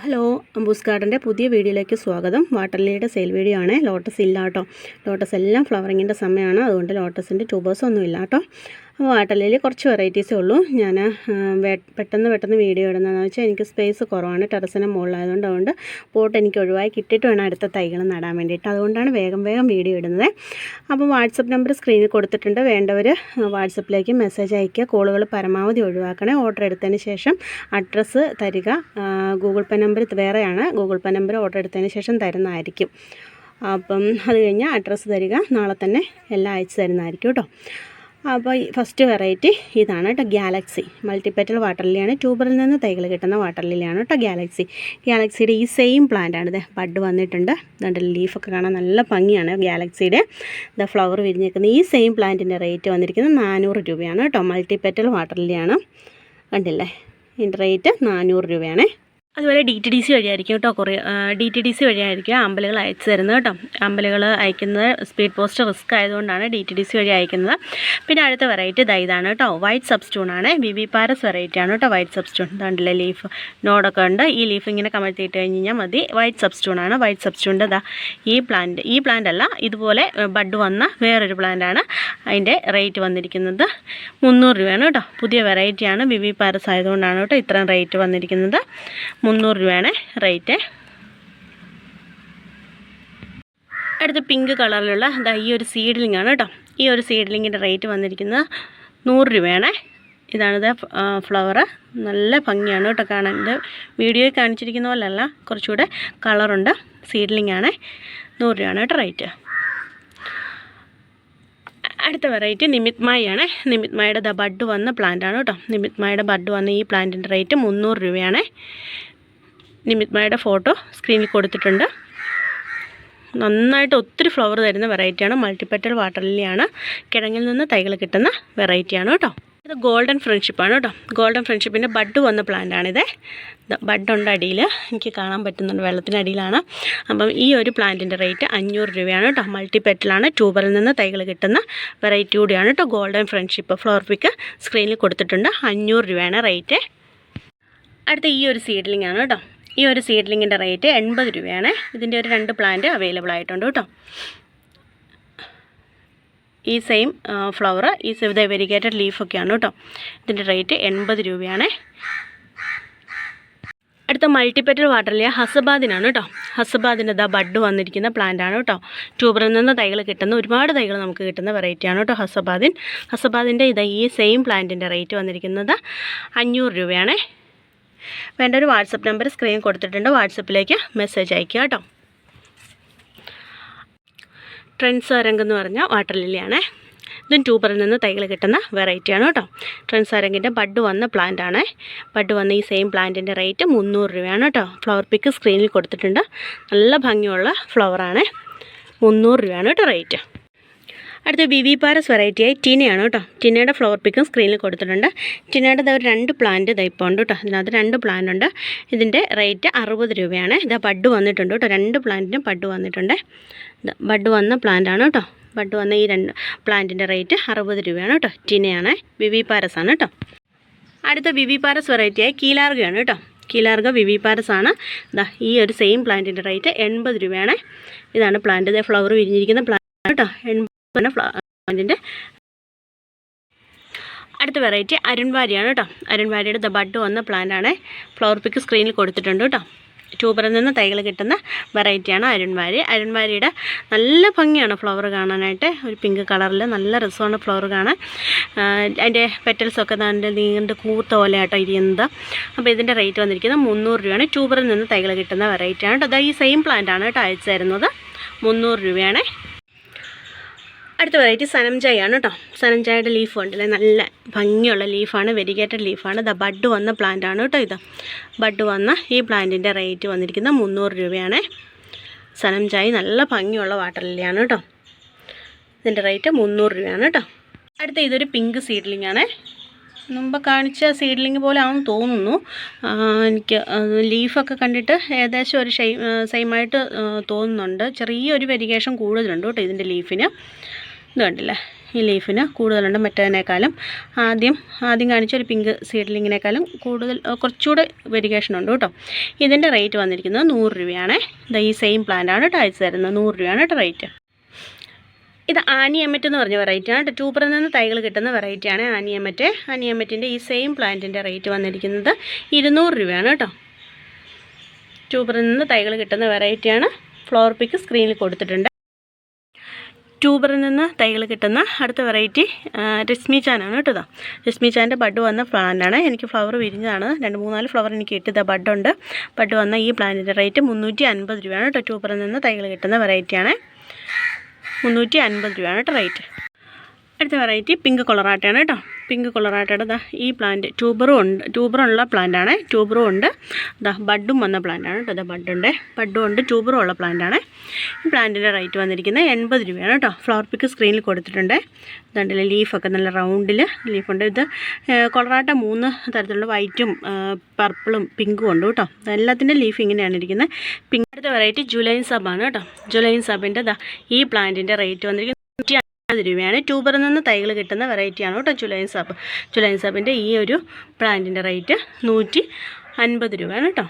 Hello, അംബൂസ് ഗാർഡൻ്റെ പുതിയ വീഡിയോയിലേക്ക് സ്വാഗതം. വാട്ടർ ലില്ലിയുടെ സെയിൽ വീഡിയോ ആണ്. ലോട്ടസ് ഇല്ല കേട്ടോ. ലോട്ടസ് എല്ലാം ഫ്ലവറിങ്ങിൻ്റെ സമയമാണ്, അതുകൊണ്ട് ലോട്ടസിൻ്റെ ട്യൂബേഴ്സ് ഒന്നും ഇല്ല കേട്ടോ. അപ്പോൾ വാട്ടർ ലില്ലി കുറച്ച് വെറൈറ്റീസേ ഉള്ളൂ. ഞാൻ പെട്ടെന്ന് വീഡിയോ ഇടുന്നതെന്ന് വെച്ചാൽ എനിക്ക് സ്പേസ് കുറവാണ് ടെറസിന് മുകളിലായതുകൊണ്ട്. അതുകൊണ്ട് പോട്ട് എനിക്ക് ഒഴിവായി കിട്ടിയിട്ട് വേണം അടുത്ത തൈകൾ നടാൻ വേണ്ടിയിട്ട്. അതുകൊണ്ടാണ് വേഗം വീഡിയോ ഇടുന്നത്. അപ്പോൾ വാട്സപ്പ് നമ്പർ സ്ക്രീനിൽ കൊടുത്തിട്ടുണ്ട്. വേണ്ടവർ വാട്സപ്പിലേക്ക് മെസ്സേജ് അയയ്ക്കുക. കോളുകൾ പരമാവധി ഒഴിവാക്കണേ. ഓർഡർ എടുത്തതിന് ശേഷം അഡ്രസ്സ് തരിക. ഗൂഗിൾ പേ നമ്പർ വേറെയാണ്. ഗൂഗിൾ പേ നമ്പർ ഓർഡർ എടുത്തതിന് ശേഷം തരുന്നതായിരിക്കും. അപ്പം അത് കഴിഞ്ഞാൽ അഡ്രസ്സ് തരിക. നാളെ തന്നെ എല്ലാം അയച്ചു തരുന്നതായിരിക്കും കേട്ടോ. അപ്പോൾ ഫസ്റ്റ് വെറൈറ്റി ഇതാണ് കേട്ടോ, ഗാലക്സി മൾട്ടിപ്പെറ്റൽ വാട്ടർ ലില്ലിയാണ്. ട്യൂബറിൽ നിന്ന് തൈകൾ കിട്ടുന്ന വാട്ടർ ലില്ലിയാണ് കേട്ടോ ഗാലക്സിയുടെ ഈ സെയിം പ്ലാന്റ് ആണ്. ഇത് ബഡ് വന്നിട്ടുണ്ട്. അതുകൊണ്ട് ലീഫൊക്കെ കാണാൻ നല്ല ഭംഗിയാണ് ഗാലക്സിയുടെ. ഇത് ഫ്ലവർ വിരിഞ്ഞിരിക്കുന്ന ഈ സെയിം പ്ലാന്റിൻ്റെ റേറ്റ് വന്നിരിക്കുന്നത് 400 രൂപയാണ് കേട്ടോ. മൾട്ടിപ്പെറ്റൽ വാട്ടർ ലില്ലിയാണ്, കണ്ടില്ലേ? ഇതിൻ്റെ റേറ്റ് 400 രൂപയാണ്. അതുപോലെ DTDC വഴിയായിരിക്കും കേട്ടോ. DTDC വഴിയായിരിക്കും അമ്പലുകൾ അയച്ചു തരുന്നത് കേട്ടോ. അമ്പലുകൾ അയക്കുന്നത് സ്പീഡ് പോസ്റ്റ് റിസ്ക് ആയതുകൊണ്ടാണ് DTDC വഴി അയക്കുന്നത്. പിന്നെ അടുത്ത വെറൈറ്റി ഇതാണ് കേട്ടോ, വൈറ്റ് സബ്സ്റ്റൂണാണ്. വിവിപാരസ് വെറൈറ്റിയാണ് കേട്ടോ വൈറ്റ് സബ്സ്റ്റൂൺ. ഇതാണ്ടല്ലേ ലീഫ് നോഡൊക്കെ ഉണ്ട്. ഈ ലീഫ് ഇങ്ങനെ കമഴ്ത്തിയിട്ട് കഴിഞ്ഞാൽ മതി. വൈറ്റ് സബ്സ്റ്റൂണാണ്. വൈറ്റ് സബ്സ്റ്റൂണിൻ്റെ ഈ പ്ലാന്റ് അല്ല, ഇതുപോലെ ബഡ് വന്ന വേറൊരു പ്ലാന്റാണ്. അതിൻ്റെ റേറ്റ് വന്നിരിക്കുന്നത് 300 രൂപയാണ് കേട്ടോ. പുതിയ വെറൈറ്റിയാണ്. വിവിപാരസ് ആയതുകൊണ്ടാണ് കേട്ടോ ഇത്രയും റേറ്റ് വന്നിരിക്കുന്നത്. 300 രൂപയാണ് റേറ്റ്. അടുത്ത പിങ്ക് കളറിലുള്ള ഈ ഒരു സീഡ്ലിംഗ് ആണ് കേട്ടോ. ഈ ഒരു സീഡ്ലിങ്ങിൻ്റെ റേറ്റ് വന്നിരിക്കുന്നത് 100 രൂപയാണ്. ഇതാണിത് ഫ്ലവർ. നല്ല ഭംഗിയാണ് കേട്ടോ കാണാൻ. ഇത് വീഡിയോയിൽ കാണിച്ചിരിക്കുന്ന പോലെയല്ല, കുറച്ചുകൂടെ കളറുണ്ട്. സീഡ്ലിംഗ് ആണ്. 100 രൂപയാണ് കേട്ടോ റേറ്റ്. അടുത്ത വെറൈറ്റി നിമിത്മായാണ്. നിമിത്മായുടെ ബഡ് വന്ന പ്ലാന്റാണ് കേട്ടോ. നിമിത്മായുടെ ബഡ് വന്ന ഈ പ്ലാന്റിൻ്റെ റേറ്റ് 300 രൂപയാണ്. നിമിത്മായുടെ ഫോട്ടോ സ്ക്രീനിൽ കൊടുത്തിട്ടുണ്ട്. നന്നായിട്ട് ഒത്തിരി ഫ്ലവർ തരുന്ന വെറൈറ്റിയാണ്. മൾട്ടിപ്പെറ്റൽ വാട്ടർ ലില്ലിയാണ്. കിഴങ്ങിൽ നിന്ന് തൈകൾ കിട്ടുന്ന വെറൈറ്റിയാണ് കേട്ടോ. ഇത് ഗോൾഡൻ ഫ്രണ്ട്ഷിപ്പാണ് കേട്ടോ. ഗോൾഡൻ ഫ്രണ്ട്ഷിപ്പിൻ്റെ ബഡ് വന്ന പ്ലാന്റാണിത്. ബഡുണ്ട് അടിയിൽ, എനിക്ക് കാണാൻ പറ്റുന്നുണ്ട്, വെള്ളത്തിനടിയിലാണ്. അപ്പം ഈ ഒരു പ്ലാന്റിൻ്റെ റേറ്റ് 500 രൂപയാണ് കേട്ടോ. മൾട്ടിപ്പെറ്റലാണ്. ട്യൂബറിൽ നിന്ന് തൈകൾ കിട്ടുന്ന വെറൈറ്റി കൂടിയാണ് കേട്ടോ ഗോൾഡൻ ഫ്രണ്ട്ഷിപ്പ്. ഫ്ലവർ പിക്ക് സ്ക്രീനിൽ കൊടുത്തിട്ടുണ്ട്. 500 രൂപയാണ് റേറ്റ്. അടുത്ത ഈ ഒരു സീഡ്ലിംഗ് ആണ് കേട്ടോ. ഈ ഒരു സീഡ്ലിങ്ങിൻ്റെ റേറ്റ് 80 രൂപയാണ്. ഇതിൻ്റെ ഒരു 2 പ്ലാന്റ് അവൈലബിൾ ആയിട്ടുണ്ട് കേട്ടോ. ഈ സെയിം ഫ്ലവർ, ഈ വെരിഗേറ്റഡ് ലീഫൊക്കെയാണ് കേട്ടോ. ഇതിൻ്റെ റേറ്റ് 80 രൂപയാണ്. അടുത്ത മൾട്ടിപ്പെറ്റൽ വാട്ടർ ലില്ലി ഹസബാദിനാണ് കേട്ടോ. ഹസബാദിൻ്റെ ബഡ് വന്നിരിക്കുന്ന പ്ലാന്റാണ് കേട്ടോ. ട്യൂബറിൽ നിന്ന് തൈകൾ കിട്ടുന്ന ഒരുപാട് തൈകൾ നമുക്ക് കിട്ടുന്ന വെറൈറ്റിയാണ് കേട്ടോ ഹസബാദിൻ്റെ ഈ സെയിം പ്ലാന്റിൻ്റെ റേറ്റ് വന്നിരിക്കുന്നത് 500 രൂപയാണ്. വേണ്ട ഒരു വാട്സപ്പ് നമ്പർ സ്ക്രീൻ കൊടുത്തിട്ടുണ്ട്. വാട്സപ്പിലേക്ക് മെസ്സേജ് അയയ്ക്കുക കേട്ടോ. ട്രെൻസാരംഗ് എന്ന് പറഞ്ഞ വാട്ടർ ലില്ലിയാണ്. ഇതും ട്യൂബറിൽ നിന്ന് തൈകൾ കിട്ടുന്ന വെറൈറ്റിയാണ് കേട്ടോ. ട്രെൻസാരംഗിൻ്റെ ബഡ് വന്ന പ്ലാന്റാണ്. ബഡ് വന്ന ഈ സെയിം പ്ലാന്റിൻ്റെ റേറ്റ് 300 രൂപയാണ് കേട്ടോ. ഫ്ലവർ പിക്ക് സ്ക്രീനിൽ കൊടുത്തിട്ടുണ്ട്. നല്ല ഭംഗിയുള്ള ഫ്ലവറാണ്. 300 രൂപയാണ് കേട്ടോ റേറ്റ്. അടുത്ത വിവിപാരസ് വെറൈറ്റിയായി ടിനയാണ് കേട്ടോ. ടിനയുടെ ഫ്ലവർ പിക്കും സ്ക്രീനിൽ കൊടുത്തിട്ടുണ്ട്. ടിനയുടെ ഒരു 2 പ്ലാന്റ് ഇപ്പോൾ ഉണ്ട് കേട്ടോ. ഇതിനകത്ത് 2 പ്ലാന്റ് ഉണ്ട്. ഇതിൻ്റെ റേറ്റ് 60 രൂപയാണ്. ബഡ് വന്നിട്ടുണ്ട് കേട്ടോ. 2 പ്ലാന്റിനും ബഡ് വന്നിട്ടുണ്ട്. ബഡ് വന്ന പ്ലാന്റാണ് കേട്ടോ. ബഡ് വന്ന ഈ 2 പ്ലാന്റിൻ്റെ റേറ്റ് 60 രൂപയാണ് കേട്ടോ. ടിനയാണ്. വിവിപാരസ് ആണ് കേട്ടോ. അടുത്ത വിവിപാരസ് വെറൈറ്റിയായി കീലാർഗയാണ് കേട്ടോ. കീലാർഗ വിവിപാരസ് ആണ്. ഈ ഒരു സെയിം പ്ലാന്റിൻ്റെ റേറ്റ് 80 രൂപയാണ്. ഇതാണ് പ്ലാന്റ്. ഫ്ലവർ വിരിഞ്ഞിരിക്കുന്ന പ്ലാന്റ് കേട്ടോ. പ്ലാന്റിൻ്റെ അടുത്ത വെറൈറ്റി അരുൺവാരിയാണ് കേട്ടോ. അരുൺവാരിയുടെ ബഡ് വന്ന പ്ലാന്റാണ്. ഫ്ലവർ പിക്ക് സ്ക്രീനിൽ കൊടുത്തിട്ടുണ്ട് കേട്ടോ. ട്യൂബറിൽ നിന്ന് തൈകൾ കിട്ടുന്ന വെറൈറ്റിയാണ് അരുൺവാരിയുടെ നല്ല ഭംഗിയാണ് ഫ്ലവർ കാണാനായിട്ട്. ഒരു പിങ്ക് കളറിൽ നല്ല രസമാണ് ഫ്ലവർ കാണാൻ. അതിൻ്റെ പെറ്റൽസൊക്കെ അതിൻ്റെ നീണ്ട കൂത്ത പോലെ ആട്ടോ ഇരിക്കുന്നത്. അപ്പോൾ ഇതിൻ്റെ റേറ്റ് വന്നിരിക്കുന്നത് 300 രൂപയാണ്. ട്യൂബറിൽ നിന്ന് തൈകൾ കിട്ടുന്ന വെറൈറ്റിയാണ് കേട്ടോ. ഈ സെയിം പ്ലാന്റാണ് കേട്ടോ അയച്ചു തരുന്നത്. 300 രൂപയാണ്. അടുത്ത വെറൈറ്റി സനംജായി ആണ് കേട്ടോ. സനംജായുടെ ലീഫ് ഉണ്ടല്ലേ, നല്ല ഭംഗിയുള്ള ലീഫാണ്. വെരിഗേറ്റഡ് ലീഫാണ്. ബഡ് വന്ന പ്ലാന്റ് ആണ് കേട്ടോ. ഇത് ബഡ് വന്ന ഈ പ്ലാന്റിൻ്റെ റേറ്റ് വന്നിരിക്കുന്നത് 300 രൂപയാണ്. സനംജായി നല്ല ഭംഗിയുള്ള വാട്ടർ ലില്ലിയാണ് കേട്ടോ. ഇതിൻ്റെ റേറ്റ് 300 രൂപയാണ് കേട്ടോ. അടുത്ത ഇതൊരു പിങ്ക് സീഡ്ലിംഗ് ആണ്. മുമ്പ് കാണിച്ച സീഡ്ലിംഗ് പോലെ ആണെന്ന് തോന്നുന്നു. എനിക്ക് ലീഫൊക്കെ കണ്ടിട്ട് ഏകദേശം ഒരു സെയിമായിട്ട് തോന്നുന്നുണ്ട്. ചെറിയൊരു വെരിഗേഷൻ കൂടുതലുണ്ട് കേട്ടോ ഇതിൻ്റെ ലീഫിന്. ഇത് കണ്ടില്ലേ, ഈ ലീഫിന് കൂടുതലുണ്ട് മറ്റേതിനേക്കാളും. ആദ്യം കാണിച്ച ഒരു പിങ്ക് സീഡ്ലിങ്ങിനേക്കാളും കൂടുതൽ കുറച്ചുകൂടെ വെരിഗേഷൻ ഉണ്ട് കേട്ടോ. ഇതിൻ്റെ റേറ്റ് വന്നിരിക്കുന്നത് 100 രൂപയാണ്. ഈ സെയിം പ്ലാന്റാണ് കേട്ടോ അയച്ചു തരുന്നത്. 100 രൂപയാണ് കേട്ടോ റേറ്റ്. ഇത് ആനിയമ്മറ്റ് എന്ന് പറഞ്ഞ വെറൈറ്റിയാണ് കേട്ടോ. ട്യൂബറിൽ നിന്ന് തൈകൾ കിട്ടുന്ന വെറൈറ്റിയാണ് ആനിയമ്മറ്റ്. ആനിയമ്മറ്റിൻ്റെ ഈ സെയിം പ്ലാന്റിൻ്റെ റേറ്റ് വന്നിരിക്കുന്നത് 200 രൂപയാണ് കേട്ടോ. ട്യൂബറിൽ നിന്ന് തൈകൾ കിട്ടുന്ന വെറൈറ്റിയാണ്. ഫ്ലവർ പിക്ക് സ്ക്രീനിൽ കൊടുത്തിട്ടുണ്ട്. ട്യൂബറിൽ നിന്ന് തൈകൾ കിട്ടുന്ന അടുത്ത വെറൈറ്റി രശ്മി ചാനാണ് കേട്ടോ. ഇതാ രശ്മി ചാൻ്റെ ബഡ് വന്ന പ്ലാന്റാണ്. എനിക്ക് ഫ്ലവർ വിരിഞ്ഞതാണ്. 2-3-4 ഫ്ലവർ എനിക്ക് കിട്ടിയത് ബഡുണ്ട്. ബഡ് വന്ന ഈ പ്ലാന്റിൻ്റെ റേറ്റ് 350 രൂപയാണ് കേട്ടോ. ട്യൂബറിൽ നിന്ന് തൈകൾ കിട്ടുന്ന വെറൈറ്റിയാണ്. 350 രൂപയാണ് കേട്ടോ റേറ്റ്. അടുത്ത വെറൈറ്റി പിങ്ക് കൊളറാട്ടയാണ് കേട്ടോ. പിങ്ക് കൊളറാട്ടയുടെ ഈ പ്ലാന്റ് ട്യൂബറുള്ള പ്ലാന്റാണ്. ട്യൂബറും ഉണ്ട്, ബഡും വന്ന പ്ലാന്റാണ് കേട്ടോ. ബഡും ഉണ്ട്, ട്യൂബറും ഉള്ള പ്ലാന്റാണ്. ഈ പ്ലാന്റിൻ്റെ റേറ്റ് വന്നിരിക്കുന്നത് 80 രൂപയാണ് കേട്ടോ. ഫ്ലവർ പിക്ക് സ്ക്രീനിൽ കൊടുത്തിട്ടുണ്ട്. ഇതുണ്ടല്ലേ ലീഫൊക്കെ നല്ല റൗണ്ടിൽ ലീഫുണ്ട്. ഇത് കൊളറാട്ട 3 തരത്തിലുള്ള വൈറ്റും പർപ്പിളും പിങ്കും ഉണ്ട് കേട്ടോ. എല്ലാത്തിൻ്റെ ലീഫ് ഇങ്ങനെയാണ് ഇരിക്കുന്നത്. പിങ്ക്. അടുത്ത വെറൈറ്റി ജുലൈൻ സബാണ് കേട്ടോ. ജുലൈൻ സബിൻ്റെ ഈ പ്ലാന്റിൻ്റെ റേറ്റ് വന്നിരിക്കുന്നത് 150 രൂപയാണ്. ട്യൂബറിൽ നിന്ന് തൈകൾ കിട്ടുന്ന വെറൈറ്റിയാണ് കേട്ടോ ജുലൈൻ സബിൻ്റെ ഈ ഒരു പ്ലാന്റിൻ്റെ റേറ്റ് 150 രൂപയാണ് കേട്ടോ.